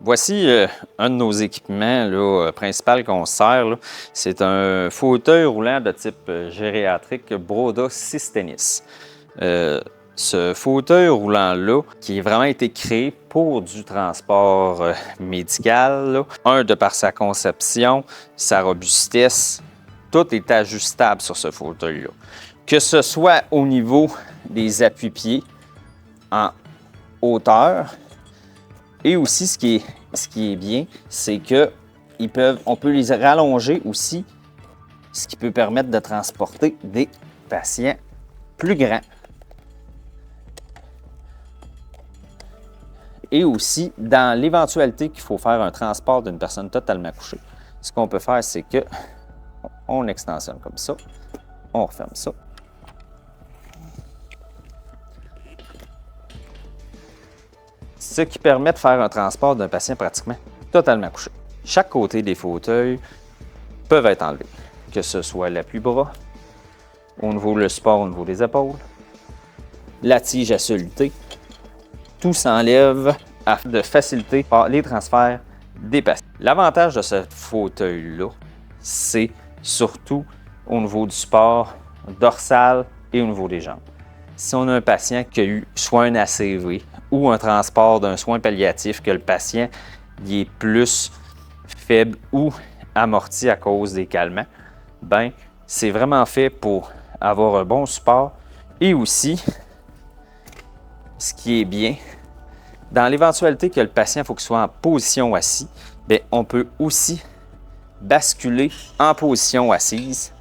Voici un de nos équipements là, principal qu'on sert. C'est un fauteuil roulant de type gériatrique Broda Systenis. Ce fauteuil roulant-là, qui a vraiment été créé pour du transport médical, là. De par sa conception, sa robustesse, tout est ajustable sur ce fauteuil-là. Que ce soit au niveau des appuis-pieds en hauteur, et aussi, ce qui est bien, c'est qu'on peut les rallonger aussi, ce qui peut permettre de transporter des patients plus grands. Et aussi, dans l'éventualité qu'il faut faire un transport d'une personne totalement couchée, ce qu'on peut faire, c'est qu'on extensionne comme ça, on referme ça. Ce qui permet de faire un transport d'un patient pratiquement totalement couché. Chaque côté des fauteuils peuvent être enlevés, que ce soit l'appui-bras, au niveau du support, au niveau des épaules, la tige à soluté. Tout s'enlève afin de faciliter les transferts des patients. L'avantage de ce fauteuil-là, c'est surtout au niveau du support dorsal et au niveau des jambes. Si on a un patient qui a eu soit un ACV ou un transport d'un soin palliatif, que le patient il est plus faible ou amorti à cause des calmants, ben c'est vraiment fait pour avoir un bon support. Et aussi, ce qui est bien, dans l'éventualité que le patient faut qu'il soit en position assise, bien, on peut aussi basculer en position assise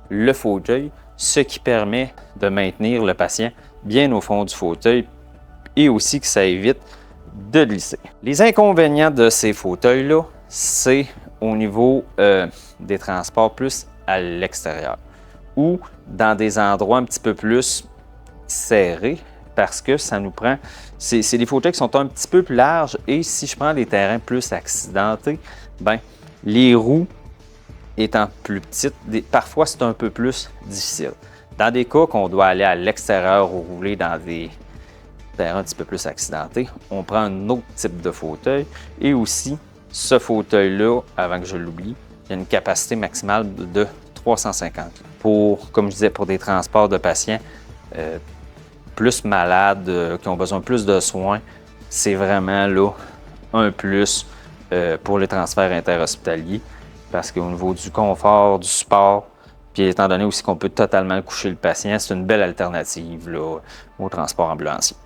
le fauteuil, ce qui permet de maintenir le patient bien au fond du fauteuil et aussi que ça évite de glisser. Les inconvénients de ces fauteuils-là, c'est au niveau des transports plus à l'extérieur ou dans des endroits un petit peu plus serrés parce que ça nous prend... C'est des fauteuils qui sont un petit peu plus larges et si je prends des terrains plus accidentés, ben les roues étant plus petites, parfois c'est un peu plus difficile. Dans des cas qu'on doit aller à l'extérieur ou rouler dans des terrains un petit peu plus accidentés, on prend un autre type de fauteuil. Et aussi, ce fauteuil-là, avant que je l'oublie, il y a une capacité maximale de 350. Comme je disais, pour des transports de patients plus malades, qui ont besoin de plus de soins, c'est vraiment là un plus pour les transferts interhospitaliers. Parce qu'au niveau du confort, du support, puis étant donné aussi qu'on peut totalement coucher le patient, c'est une belle alternative là, au transport ambulancier.